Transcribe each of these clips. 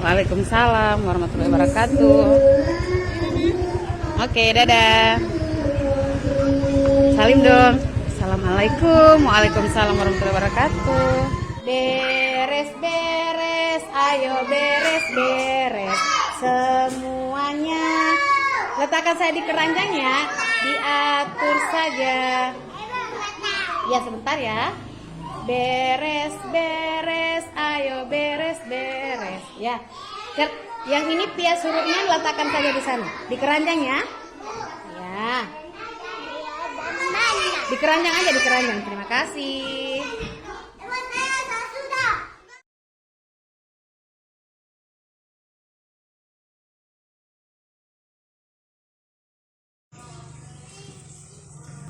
Waalaikumsalam warahmatullahi wabarakatuh. Oke, dadah. Salim dong. Assalamualaikum. Waalaikumsalam warahmatullahi wabarakatuh. Beres-beres, ayo beres-beres semuanya. Letakkan saya di keranjang ya. Diatur saja. Ya, sebentar ya. Beres-beres, ayo beres-beres. Ya. Yang ini pias hurufnya letakkan saja di sana. Di keranjang ya. Ya. Di keranjang aja, di keranjang. Terima kasih.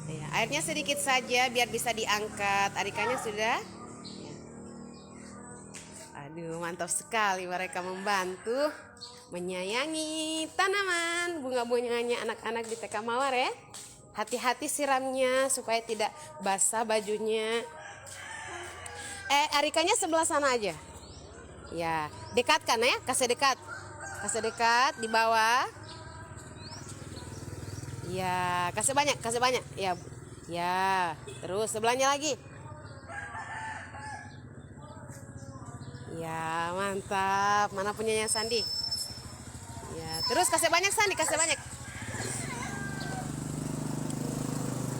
Ya, airnya sedikit saja biar bisa diangkat. Arikannya sudah. Aduh, mantap sekali mereka membantu menyayangi tanaman bunga-bunganya anak-anak di TK Mawar ya. Hati-hati siramnya supaya tidak basah bajunya. Arikanya sebelah sana aja. Ya, dekatkan ya, kasih dekat. Kasih dekat di bawah. Ya, kasih banyak, kasih banyak. Ya. Ya, terus sebelahnya lagi. Ya, mantap. Mana punyanya Sandi? Ya, terus kasih banyak Sandi, kasih banyak.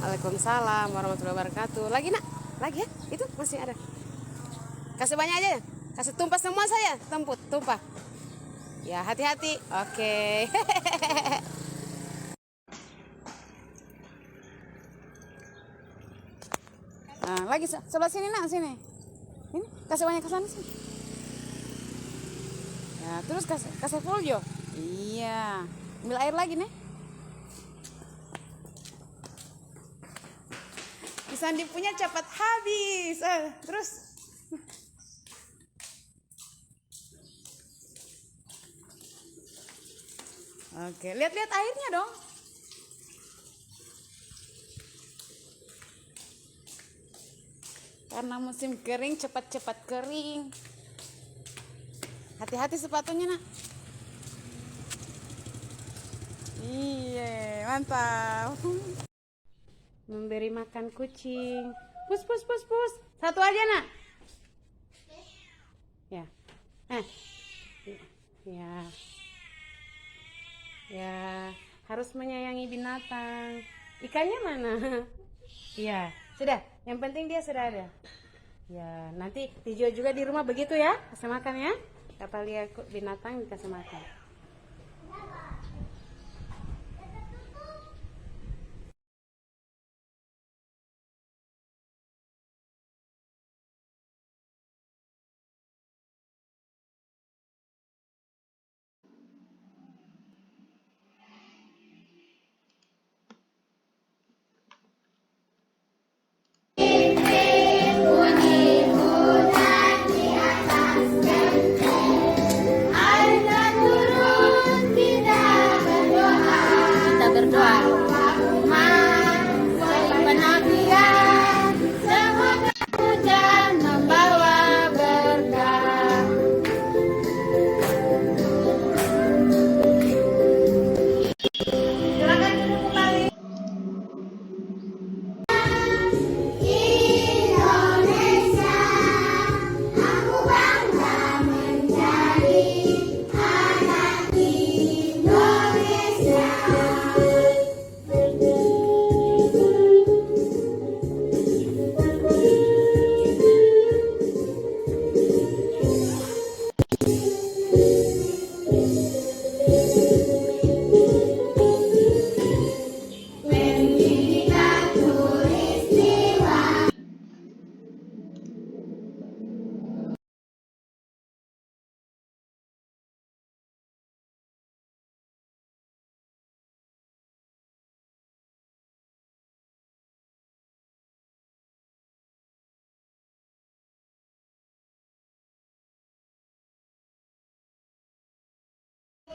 Waalaikumsalam warahmatullahi wabarakatuh. Lagi nak, lagi ya? Itu masih ada. Kasih banyak aja. Kasih tumpah semua saya, tumpah. Ya, hati-hati. Oke. Nah, lagi sebelah sini nak, sini. Ini kasih banyak ke sana sih. Ya, terus kasih full jo. Iya. Ambil air lagi nih. Sandi punya cepat habis. Terus. Oke, lihat-lihat airnya dong. Karena musim kering, cepat-cepat kering. Hati-hati sepatunya nak. Iya, mantap. Memberi makan kucing. Pus. Satu aja nak. Ya. Ya. Ya, harus menyayangi binatang. Ikannya mana? Iya, sudah. Yang penting dia sudah ada. Ya, nanti dijual juga di rumah begitu ya. Kasih makan ya. Kapal lihat binatang dikasih makan.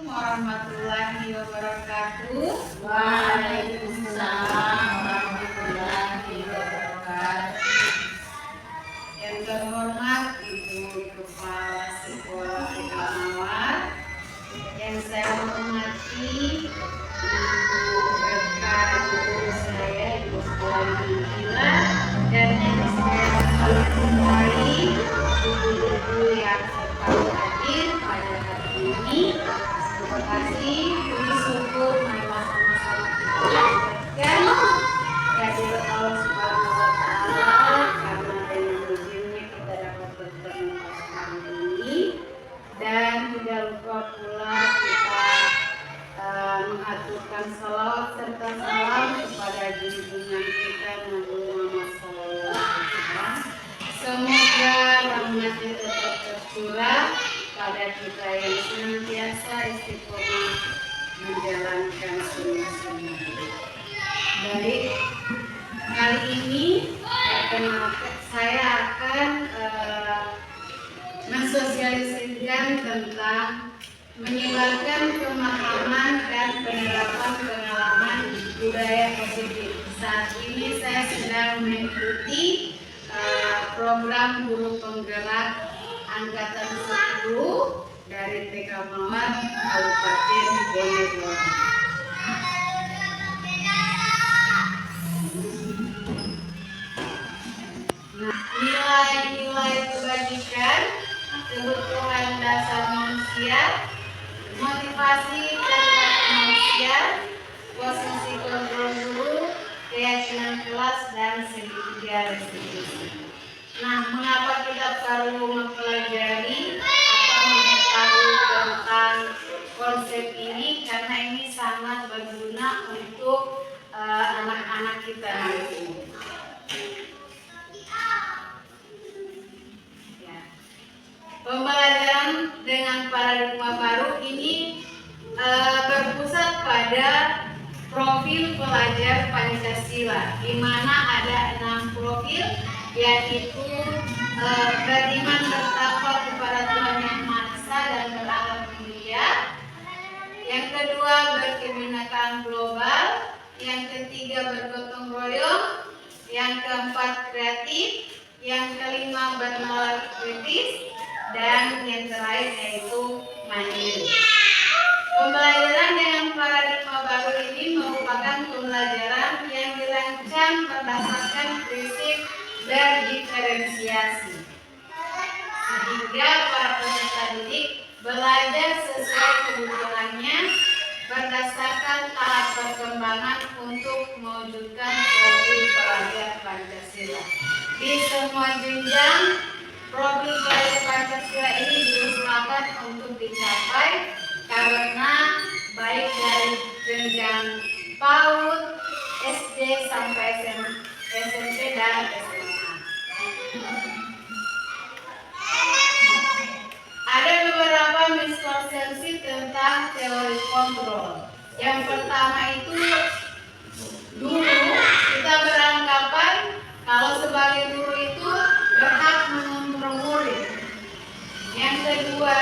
Warahmatullahi wabarakatuh. Waalaikumsalam warahmatullahi wabarakatuh. Yang terhormat Ibu Kepala Sekolah TK Mawar, bersyukur marilah sama-sama kita panjatkan kehadirat Allah Subhanahu wa Ta'ala, karena dengan izinnya kita dapat bertemu pada hari ini. Dan tidak lupa pula kita mengaturkan salawat serta salam kepada junjungan kita Nabi Muhammad SAW. Semoga rahmatnya tetap tercurah pada kita yang senantiasa istiqomah menjalankan sunnah-sunnah. Baik, kali ini saya akan mensosialisasikan tentang menyebarkan pemahaman dan penerapan pengalaman budaya positif. Saat ini saya sedang mengikuti program guru penggerak angkatan 10 dari TK Mawar, Kabupaten Bonegoro. Nah, nilai-nilai kebajikan, kebutuhan dasar manusia, motivasi kehidupan manusia, posisi kontrol guru, keyakinan kelas, dan segitiga restitusi. Nah, mengapa kita perlu mempelajari atau mengetahui tentang konsep ini? Karena ini sangat berguna untuk anak-anak kita nanti. Pembelajaran dengan paradigma baru ini berpusat pada profil pelajar Pancasila, di mana ada 6 profil, yaitu beriman bertakwa kepada Tuhan Yang Maha Esa dan berakhlak mulia. Yang kedua, berkebinekaan global. Yang ketiga, bergotong royong. Yang keempat, kreatif. Yang kelima, bernalar kritis. Dan yang terakhir yaitu mandiri. Pembelajaran dengan paradigma baru ini merupakan pembelajaran yang dirancang berdasarkan prinsip berdiferensiasi, sehingga para peserta didik belajar sesuai kebutuhannya berdasarkan tahap perkembangan untuk mewujudkan profil pelajar Pancasila. Di semua jenjang, profil pelajar Pancasila ini diusahakan untuk dicapai karena baik dari jenjang PAUD, SD sampai SMP dan SMA. Ada beberapa miskonsepsi tentang teori kontrol. Yang pertama itu, dulu kita beranggapan kalau sebagai guru itu berhak mengontrol murid. Yang kedua,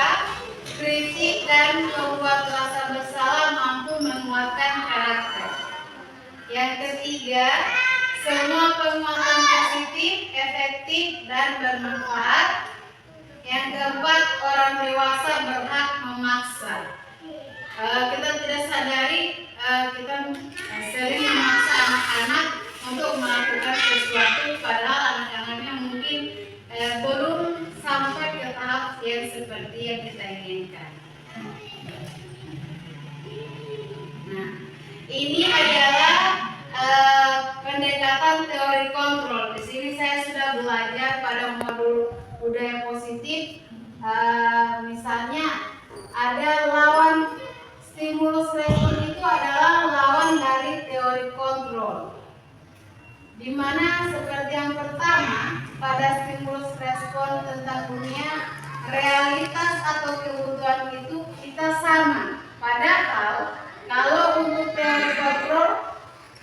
kritik dan membuat rasa bersalah mampu menguatkan karakter. Yang ketiga, semua penguatan positif, efektif, dan bermanfaat. Yang keempat, orang dewasa berhak memaksa. Kita tidak sadari kita sering memaksa anak-anak untuk melakukan sesuatu, padahal anak-anaknya mungkin belum sampai ke tahap yang seperti yang kita inginkan. Nah, ini adalah pendekatan teori kontrol. Di sini saya sudah belajar pada modul budaya positif. Misalnya ada lawan stimulus respon, itu adalah lawan dari teori kontrol. Di mana seperti yang pertama, pada stimulus respon tentang dunia, realitas atau kebutuhan itu kita sama. Padahal kalau untuk teori kontrol,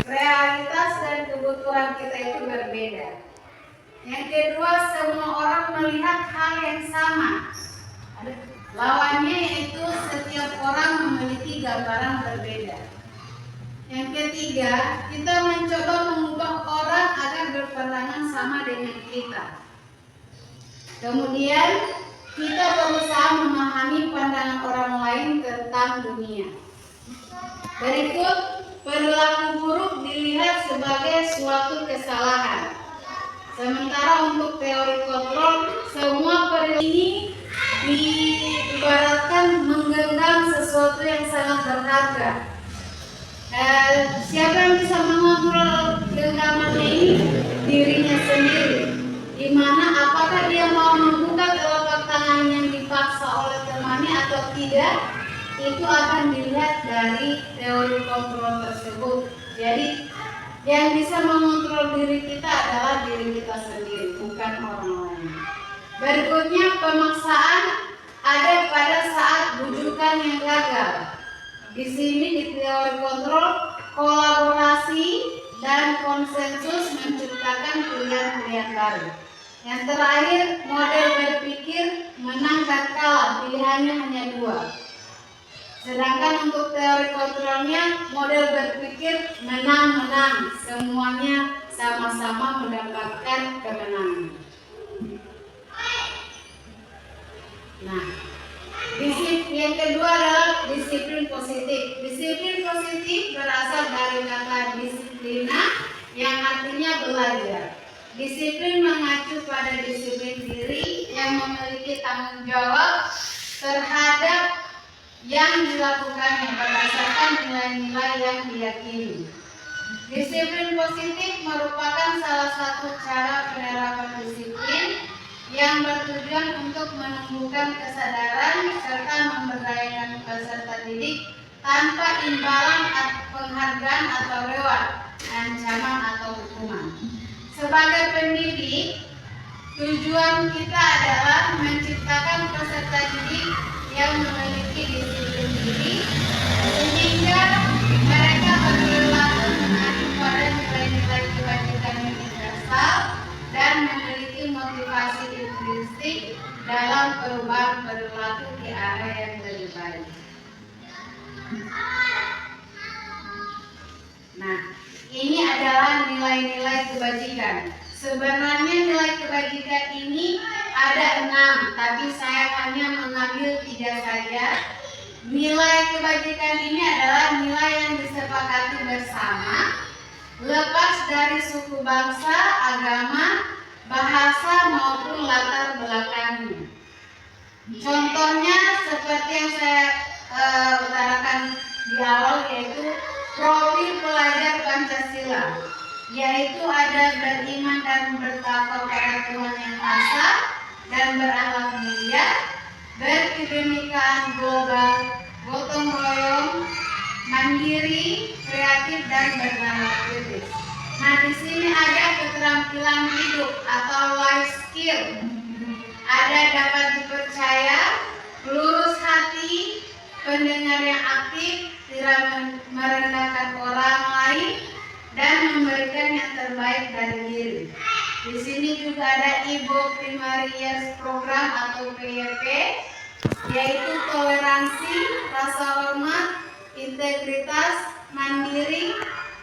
realitas dan kebutuhan kita itu berbeda. Yang kedua, semua orang melihat hal yang sama. Lawannya yaitu setiap orang memiliki gambaran berbeda. Yang ketiga, kita mencoba mengubah orang agar berpandangan sama dengan kita. Kemudian, kita berusaha memahami pandangan orang lain tentang dunia. Berikut, perilaku buruk dilihat sebagai suatu kesalahan. Sementara untuk teori kontrol, semua perilaku ini diibaratkan menggenggam sesuatu yang sangat berharga. Siapa yang bisa mengontrol genggamannya ini? Dirinya sendiri. Dimana apakah dia mau membuka telapak tangan yang dipaksa oleh temannya atau tidak, itu akan dilihat dari teori kontrol tersebut. Jadi yang bisa mengontrol diri kita adalah diri kita sendiri, bukan orang lain. Berikutnya, pemaksaan ada pada saat bujukan yang gagal. Di sini di teori kontrol, kolaborasi dan konsensus menciptakan pilihan-pilihan baru. Yang terakhir, model berpikir menang dan kalah, pilihannya hanya dua. Sedangkan untuk teori kontrolnya, model berpikir menang-menang, semuanya sama-sama mendapatkan kemenangan. Nah, yang kedua adalah disiplin positif. Disiplin positif berasal dari kata disiplina yang artinya belajar. Disiplin mengacu pada disiplin diri yang memiliki tanggung jawab terhadap yang dilakukannya berdasarkan nilai-nilai yang diyakini. Disiplin positif merupakan salah satu cara penerapan disiplin yang bertujuan untuk menumbuhkan kesadaran serta memberdayakan peserta didik tanpa imbalan penghargaan atau reward, ancaman atau hukuman. Sebagai pendidik, tujuan kita adalah menciptakan peserta didik yang memiliki disiplin diri sehingga mereka berperilaku mengacu pada nilai-nilai kebajikan universal dan memiliki motivasi intrinsik dalam perubahan perilaku ke arah yang lebih baik. Nah, ini adalah nilai-nilai kebajikan. Sebenarnya nilai kebajikan ini ada 6, tapi saya hanya mengambil 3 saja. Nilai kebajikan ini adalah nilai yang disepakati bersama, lepas dari suku bangsa, agama, bahasa maupun latar belakangnya. Contohnya seperti yang saya utarakan di awal, yaitu profil pelajar Pancasila, yaitu ada beriman dan bertakwa pada Tuhan Yang Esa dan berakhlak mulia, berkebinekaan global, gotong royong, mandiri, kreatif dan bernalar kritis. Nah, di sini ada keterampilan hidup atau life skill. Ada dapat dipercaya, lurus hati, pendengar yang aktif, tidak merendahkan orang lain, dan memberikan yang terbaik dari diri. Di sini juga ada Ibu Primary Years Program atau PYP, yaitu toleransi, rasa hormat, integritas, mandiri,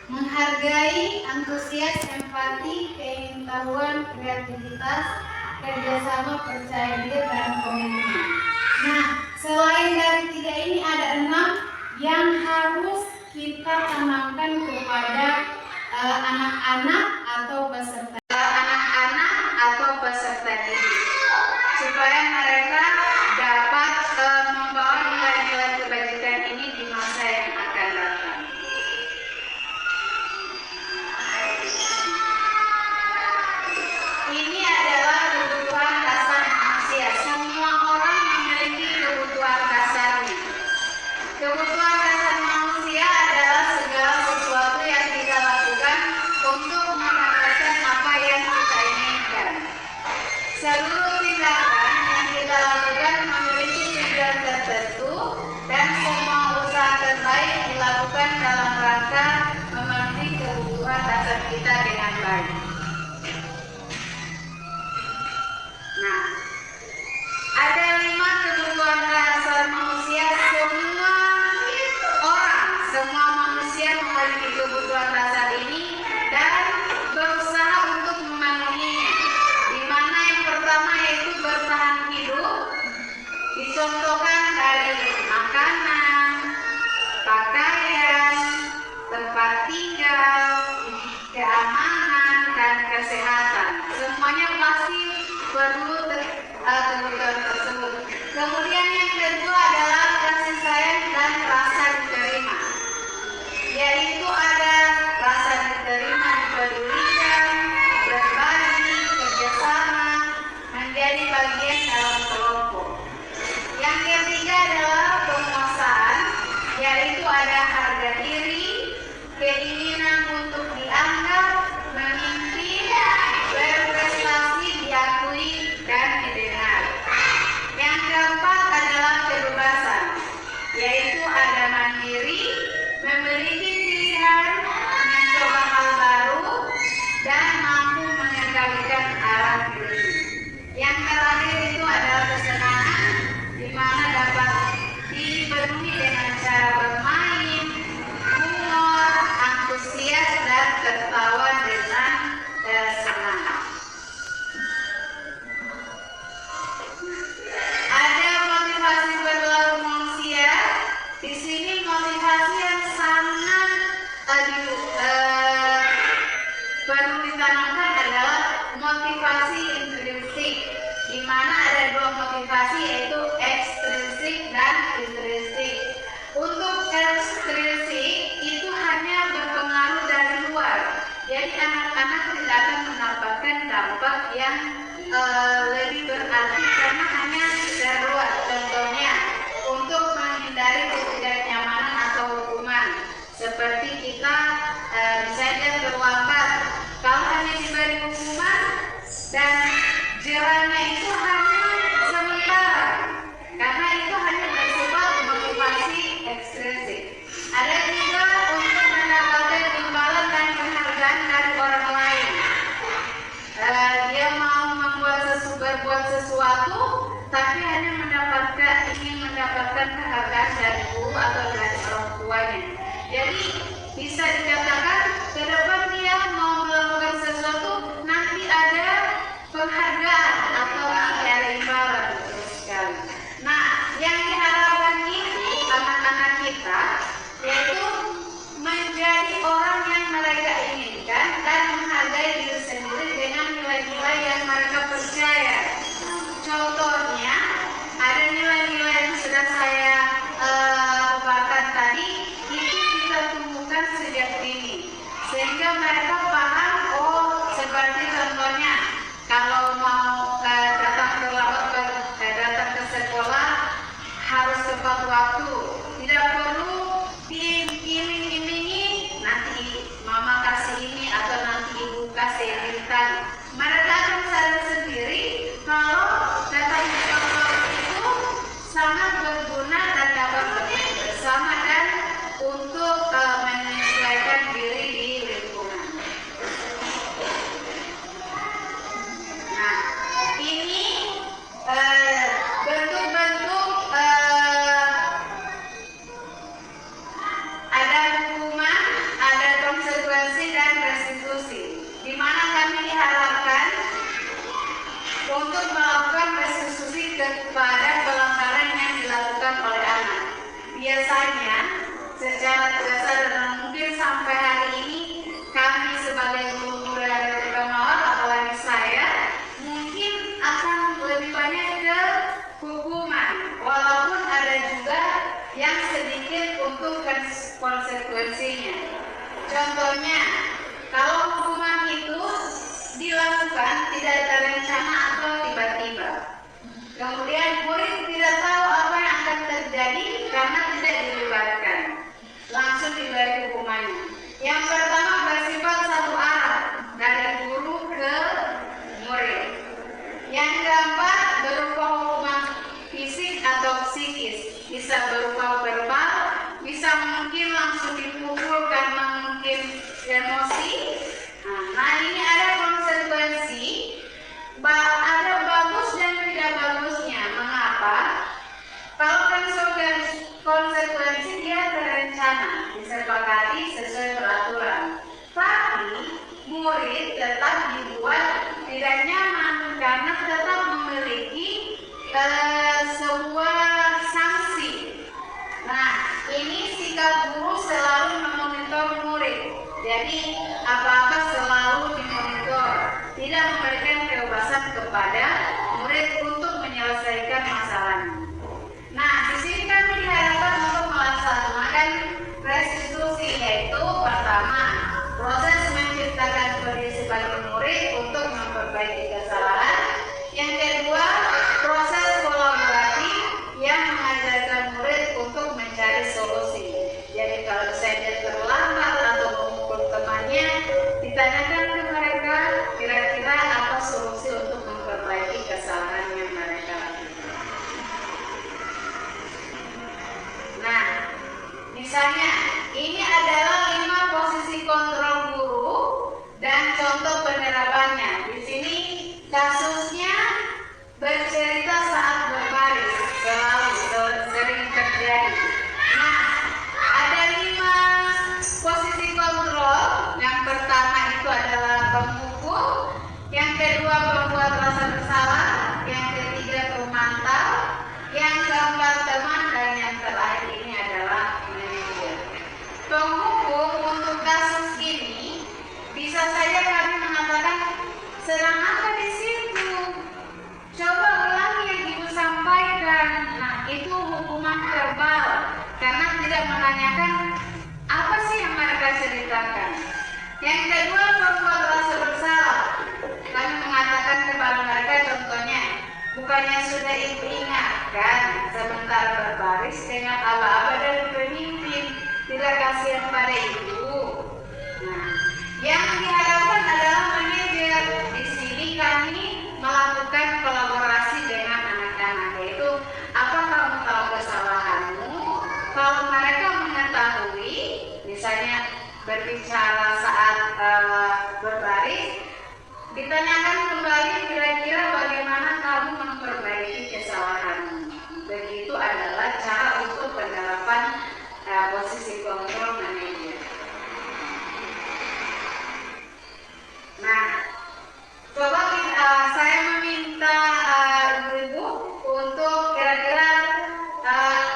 menghargai, antusias, empati, keingintahuan, kreativitas, kerjasama, percaya diri, dan komitmen. Nah, selain dari 3 ini ada 6 yang harus kita tanamkan kepada anak-anak atau peserta didik supaya mereka dapat membawa nilai-nilai kebajikan ini di masa yang akan datang. Ini adalah kebutuhan dasar manusia. Semua orang memiliki kebutuhan dasarnya. Kebutuhan dasar manusia adalah segala sesuatu yang kita lakukan untuk mendapatkan apa yang kita inginkan. Seluruh tindakan yang kita lakukan memiliki tujuan tertentu dan semua usaha terbaik dilakukan dalam rangka memenuhi kebutuhan dasar kita dengan baik. Nah, ada 5 kebutuhan dasar manusia. Semua manusia memiliki kebutuhan dasar ini dan berusaha untuk memenuhinya. Di mana yang pertama yaitu bertahan hidup, dicontohkan dari makanan, pakaian, tempat tinggal, keamanan, dan kesehatan. Semuanya pasti perlu kebutuhan tersebut. Kemudian yang kedua adalah anak-anak tidak akan mendapatkan dampak yang lebih berarti karena hanya darurat. Contohnya, untuk menghindari ketidaknyamanan atau hukuman, seperti kita misalnya terlambat, kalau hanya diberi hukuman dan jerahnya itu hanya sementara, karena itu hanya bersifat motivasi ekstrinsik. Ada juga untuk mendapatkan imbalan dan penghargaan dari orang lain. Dia mau berbuat sesuatu, tapi hanya ingin mendapatkan penghargaan dari guru atau dari orang tuanya. Jadi bisa dikatakan ke depan dia mau melakukan sesuatu, nanti ada penghargaan atau nanti ada imbalan, betul sekali. Nah, yang diharapkan itu anak-anak kita yaitu menjadi orang yang mereka inginkan dan menghargai diri sendiri dengan nilai-nilai yang mereka percaya. Contohnya, ada nilai-nilai yang sudah saya paparkan tadi, itu kita tumbuhkan sejak dini, sehingga mereka paham, seperti contohnya, kalau mau datang ke sekolah harus tepat waktu, tidak perlu diiming-imingi, nanti mama kasih ini atau nanti ibu kasih bintang. Mereka akan sadar sendiri kalau datang ke sekolah itu sangat berguna dan dapat bermain bersama dan untuk menyesuaikan diri di lingkungan. Nah, ini bentuk-bentuk ada hukuman, ada konsekuensi dan restitusi, di mana kami diharapkan untuk melakukan restitusi kepada pelanggaran yang dilakukan oleh anak. Biasanya secara tidak sadar dan mungkin sampai hari ini kami sebagai guru dari Mawar, apalagi saya, mungkin akan lebih banyak ke hukuman, walaupun ada juga yang sedikit untuk konsekuensinya. Contohnya, kalau hukuman itu dilakukan tidak terencana atau tiba-tiba, kemudian murid tidak tahu apa yang akan terjadi karena tidak dilibatkan, langsung diberi hukumannya. Yang pertama bersifat satu arah dari guru ke murid. Yang keempat berupa hukuman fisik atau psikis, bisa berupa verbal, bisa mungkin langsung dipukul karena mungkin emosi. Nah, ini ada konsekuensi, ada bagus dan tidak bagusnya. Mengapa? Kalau konsekuensi dia terencana, disepakati sesuai peraturan, tapi murid tetap dibuat tidak nyaman karena tetap memiliki sebuah sanksi. Nah, ini sikap guru selalu memonitor murid. Jadi apa-apa selalu dimonitor, tidak memberikan kebebasan kepada murid untuk menyelesaikan masalahnya. Nah, di sini kami diharapkan untuk melaksanakan restitusi, yaitu pertama, proses menciptakan diri sebagai murid untuk memperbaiki kesalahan. Yang kedua, proses kolaboratif yang mengajarkan murid untuk mencari solusi. Jadi kalau saya terlambat atau memukul temannya, ditanyakan ke mereka kira-kira apa solusi untuk memperbaiki kesalahan yang mereka lakukan. Nah, misalnya ini adalah 5 posisi kontrol guru dan contoh penerapannya. Di sini kasusnya bercerita saat berbaris, selalu sering terjadi. Nah, ada 5 posisi kontrol. Yang pertama itu adalah pemukul, yang kedua membuat rasa bersalah, yang ketiga memantau, yang keempat teman, dan yang terakhir ini adalah manajer. Pemukul untuk kasus ini bisa saja kami mengatakan sedang apa di situ? Coba ulangi yang ibu sampaikan. Nah, itu hukuman verbal karena tidak menanyakan apa sih yang mereka ceritakan. Yang kedua, membuat rasa bersalah. Kami mengatakan kepada mereka contohnya, bukannya sudah ibu ingatkan sebentar berbaris dengan aba-aba dari pemimpin, tidak kasihan pada ibu. Nah, yang diharapkan adalah manajer. Di sini kami melakukan kolaborasi dengan anak-anak, yaitu apa kamu tahu kesalahanmu? Kalau mereka mengetahui, misalnya berbicara saat berbaris, ditanyakan kembali kira-kira bagaimana kamu memperbaiki kesalahanmu. Begitu adalah cara untuk penerapan posisi kontrol manajer. Nah, coba saya meminta ibu-ibu untuk kira-kira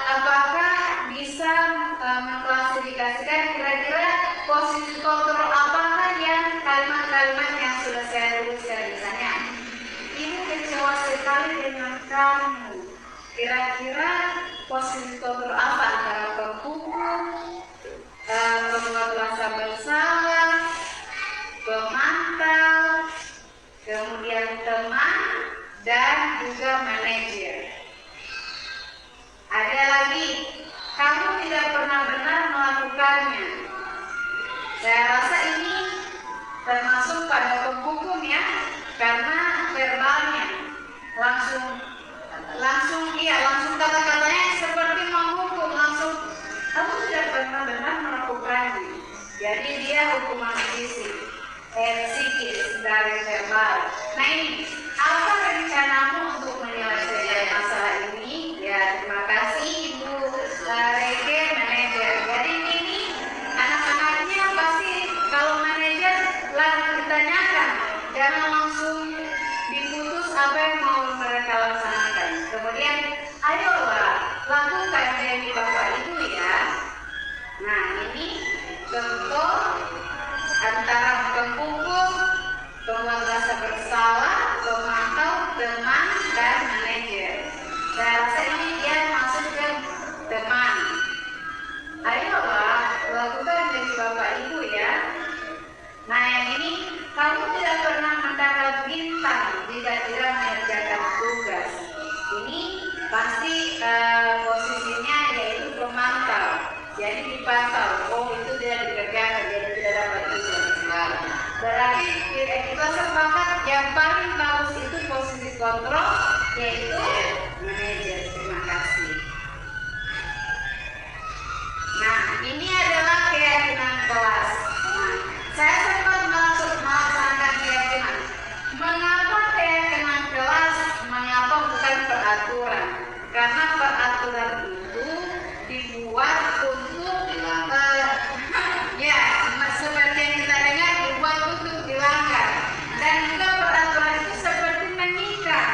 apakah bisa mengklasifikasikan kira-kira posisi kontrol apakah yang kalimat-kalimat yang sudah saya tuliskan. Misalnya, ibu kecewa sekali dengan kamu. Kira-kira posisi kontrol apa antara penghukum, membuat rasa bersalah, pemantau, kemudian teman, dan juga manajer. Ada lagi, kamu tidak pernah benar melakukannya. Saya rasa ini termasuk pada penghukum ya, karena verbalnya langsung kata-katanya seperti menghukum, langsung kamu tidak pernah benar melakukannya. Jadi dia hukuman psikis dari verbal. Nah ini, apa rencanamu untuk menyelesaikan masalah ini? Ya, terima kasih Ibu Reke, manajer. Jadi ini anak-anaknya pasti kalau manajer langsung ditanyakan, jangan langsung diputus apa yang mau mereka laksanakan. Kemudian, ayolah lakukan dari Bapak Ibu ya. Nah ini contoh antara penghukum, pembuat rasa bersalah, pemantau, teman, dan manajer. Saya rasa ini dia masuk ke teman. Ayolah lakukan dari Bapak Ibu ya. Nah yang ini, kamu tidak pernah mendapat bintang jika tidak mengerjakan tugas. Ini pasti posisinya yaitu pemantau. Jadi dipantau, oh itu dia dikerjakan, jadi tidak dapat tugas. Berarti kita sepakat yang paling bagus itu posisi kontrol, yaitu manajer. Terima kasih. Nah, ini adalah keyakinan kelas. Nah, saya sempat melaksanakan keyakinan. Mengapa keyakinan kelas? Mengapa bukan peraturan? Karena peraturan itu dibuat untuk ya seperti yang kita dengar dibuat untuk dilanggar, dan juga peraturan itu seperti mengikat.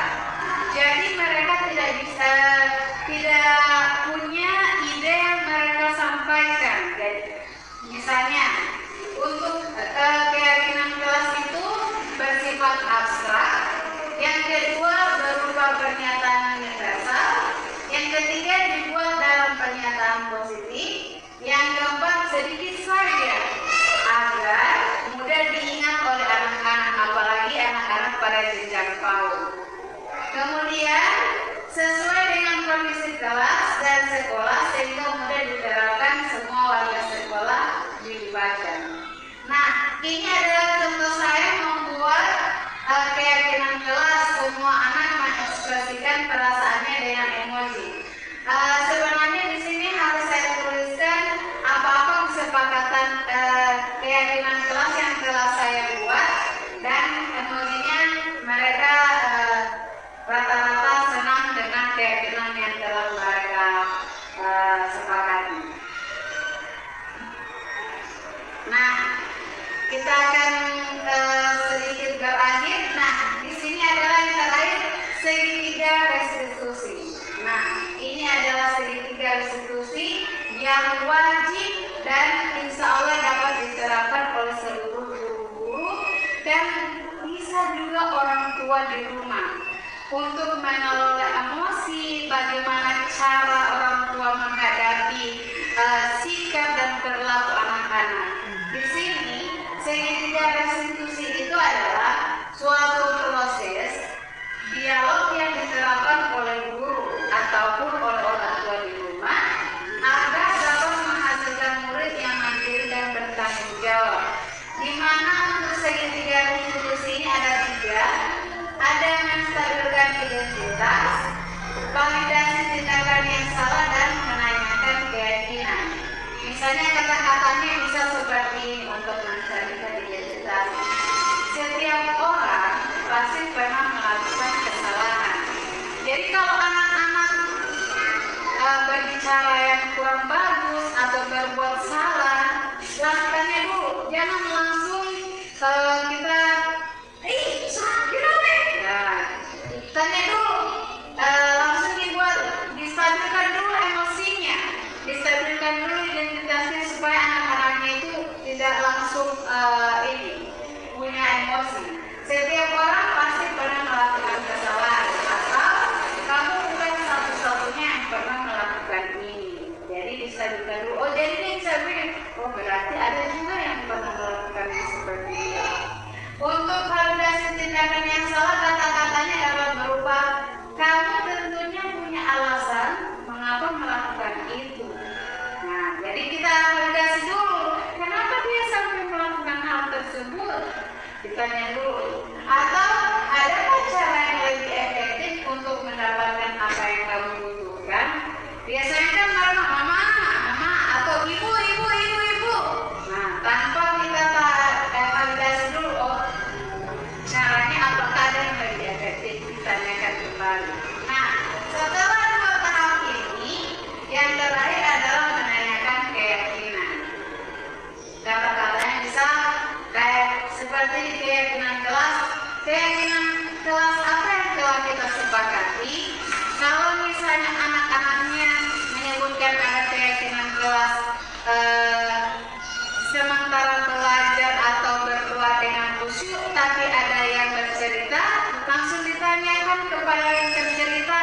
Jadi mereka tidak punya ide yang mereka sampaikan. Jadi, misalnya untuk keyakinan kelas itu bersifat abstrak. Yang kedua berupa pernyataan universal. Yang ketiga dibuat dalam pernyataan positif. Yang keempat sedikit saja agar mudah diingat oleh anak-anak, apalagi anak-anak pada jenjang PAUD. Kemudian sesuai dengan kondisi kelas dan sekolah sehingga mudah diterapkan semua warga sekolah dilibatkan. Nah, ini adalah contoh saya membuat keyakinan kelas. Semua anak mengekspresikan perasaannya dengan emoji. Sebenarnya di sini harus saya tuliskan apa-apa kesepakatan keyakinan kelas yang telah saya buat, dan emojinya mereka rata-rata senang dengan keyakinan yang telah mereka sepakati. Nah, kita akan sedikit berakhir. Nah, di sini adalah yang terakhir, segitiga restitusi. Nah, ini adalah segitiga restitusi yang wajib dan insya Allah dapat diterapkan oleh seluruh guru-guru dan bisa juga orang tua di rumah untuk mengelola emosi, bagaimana cara orang tua menghadapi sikap dan perilaku anak-anak. Di sini validasi tindakan yang salah dan menanyakan keyakinan. Misalnya kata-katanya bisa seperti ini untuk mencari identitas. Setiap orang pasti pernah melakukan kesalahan. Jadi kalau anak-anak berbicara yang kurang bagus atau berbuat salah, lakukannya dulu. Jangan langsung kita tanya dulu, langsung distabilkan dulu emosinya, distabilkan dulu identitasnya supaya anak-anaknya itu tidak langsung punya emosi. Setiap orang pasti pernah melakukan kesalahan, atau kamu bukan satu-satunya yang pernah melakukan ini. Jadi distabilkan dulu. Oh, jadi ini bisa begini. Oh, berarti ada juga yang pernah melakukan yang seperti itu. Untuk validasi tindakan yang salah, kata-katanya dapat berupa kamu tentunya punya alasan mengapa melakukan itu. Nah, jadi kita validasi dulu. Kenapa dia sampai melakukan hal tersebut? Ditanya dulu. Atau adakah cara yang lebih efektif untuk mendapatkan apa yang kamu butuhkan? Biasanya kan karena mama atau ibu. Nah, tanpa kita validasi dulu, oh, caranya apakah ada yang lebih efektif, ditanyakan kembali. Nah, setelah 2 tahap ini, yang terakhir adalah menanyakan keyakinan. Kata-katanya bisa kayak seperti keyakinan kelas apa yang telah kita sepakati. Kalau misalnya anak-anaknya menyebutkan ada keyakinan kelas sementara belajar atau berdoa dengan khusyuk, tapi ada yang bercerita, langsung ditanyakan kepada yang bercerita,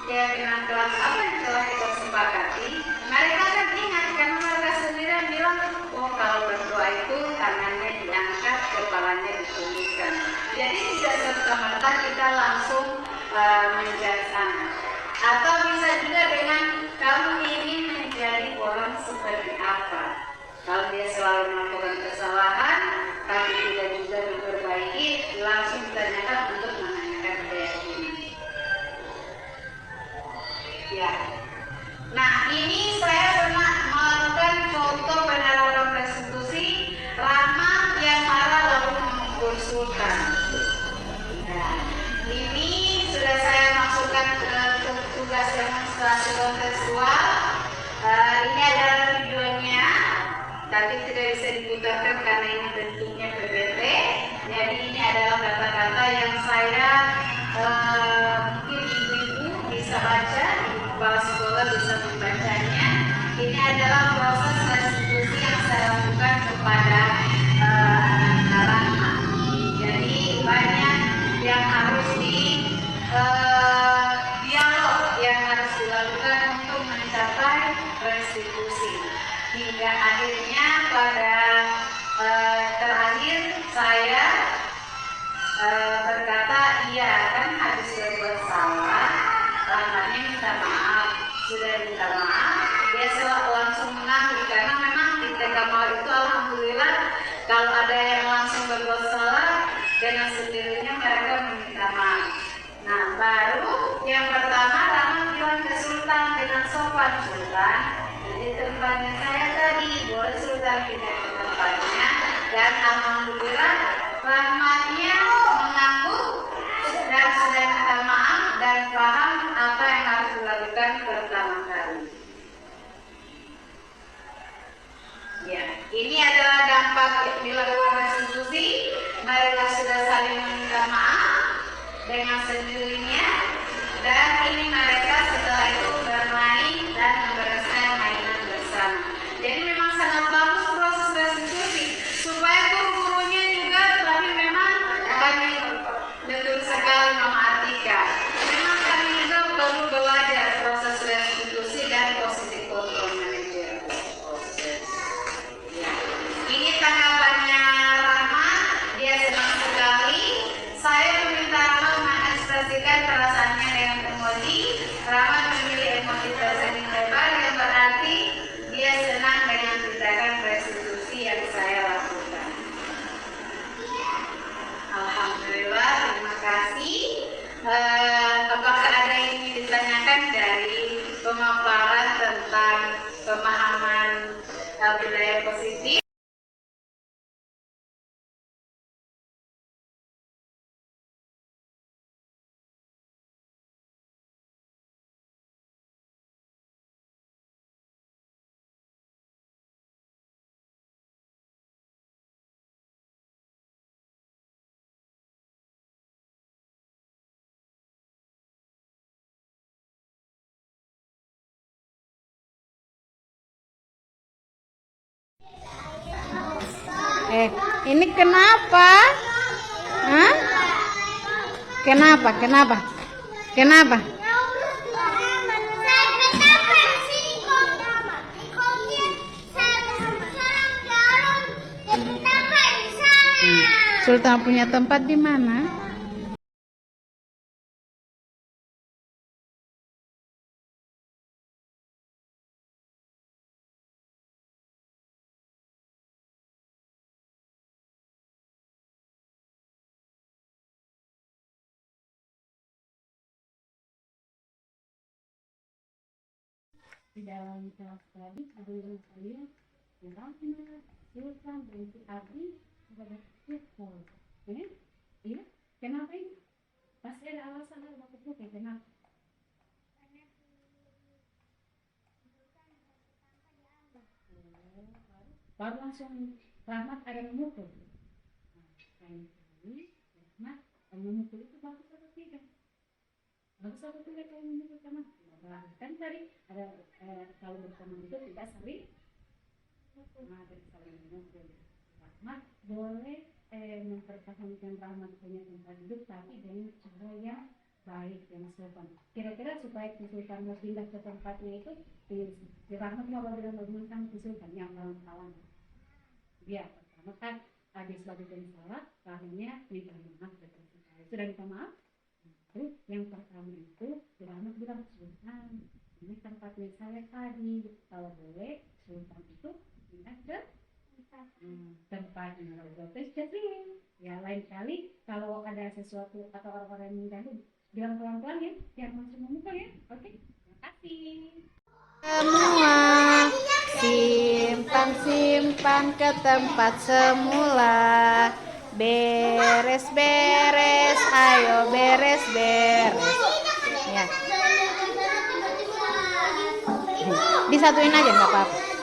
keyakinan kelas apa yang telah kita sepakati. Mereka kan ingat karena mereka sendiri bilang, oh kalau berdoa itu tangannya diangkat, kepalanya ditundukkan. Jadi tidak serta-merta kita langsung menjudge anak. Atau bisa juga dengan kamu ingin menjadi orang seperti apa. Kalau dia selalu melakukan kesalahan, tapi tidak juga diperbaiki, langsung ditanyakan untuk menanyakan keyakinan. Ya. Nah, ini saya pernah melakukan contoh penerapan restitusi ramah yang marah lalu memukul sultan. Nah, ini sudah saya masukkan ke tugas demonstrasi kontekstual. Ini adalah videonya, tapi tidak bisa diputarkan karena ini bentuknya PPT. Jadi ini adalah kata-kata yang saya mungkin ibu-ibu bisa baca, kepala sekolah bisa membacanya. Ini adalah proses restitusi yang saya lakukan kepada anak-anak. Jadi banyak yang harus dialog yang harus dilakukan untuk mencapai restitusi. Hingga akhirnya pada terakhir saya berkata, iya kan habis berbuat salah, lamanya minta maaf. Sudah minta maaf, dia langsung mengaku karena memang di TK itu alhamdulillah kalau ada yang langsung berbuat salah dengan sendirinya mereka meminta maaf. Nah, baru yang pertama Rama bilang ke Sultan dengan sopan, Sultan, di tempatnya saya tadi, boleh Sultan pindah ke tempatnya. Dan alhamdulillah Rahmatnya mengaku dan sudah minta maaf dan paham apa yang harus dilakukan pertama kali. Ya, ini adalah dampak dilakukan restitusi. Mereka sudah saling meminta maaf dengan sendirinya, dan ini mereka setelah itu bermain dan membereskan mainan bersama. Jadi memang sangat bagus proses restitusi supaya guru-gurunya juga, tapi memang kami betul sekali Mama Atika, memang kami juga perlu belajar proses restitusi dan posisi kontrol manajer. Ya. Ini tanggapannya Rahma, dia senang sekali. Saya meminta Rahma mengekspresikan pemahaman wilayah positif. Ini kenapa? Hah? Kenapa? Kenapa? Kenapa? Sultan punya tempat di mana? Di dalam kelas tadi ada yang kalian Rahmat, Sultan, Brinti Abi, ada Syukur. Iya, kenapa ini? Pasti ada alasan ada maksudnya kenapa? Baru langsung Rahmat ada yang memukul. Nah, ini Rahmat yang memukul itu bagus atau tidak? Bagus atau tidak kalau memukul sama? Kan tadi ada kalau bersama itu tidak saling. Ada saling memukul. Rahmat boleh mempertahankan Rahmat punya tempat hidup tapi dengan cara yang baik dan sopan. Kira-kira supaya Sultan mau pindah ke tempatnya itu di Rahmat mau bagaimana Sultan yang kawan-kawan. Ya, pertama kan habis bagikan salah, akhirnya minta maaf sudah minta maaf. Terus yang pertama itu Rahmat bilang Sultan, ini tempatnya saya tadi, kalau boleh Sultan itu pindah ke tempat Jatling. Ya lain kali kalau ada sesuatu atau orang-orang yang mengganggu bilang pelan-pelan ya, jangan langsung memukul ya. Oke, terima kasih. Semua simpan ke tempat semula. Beres-beres, ayo beres-beres. Ya. Disatuin aja nggak apa-apa.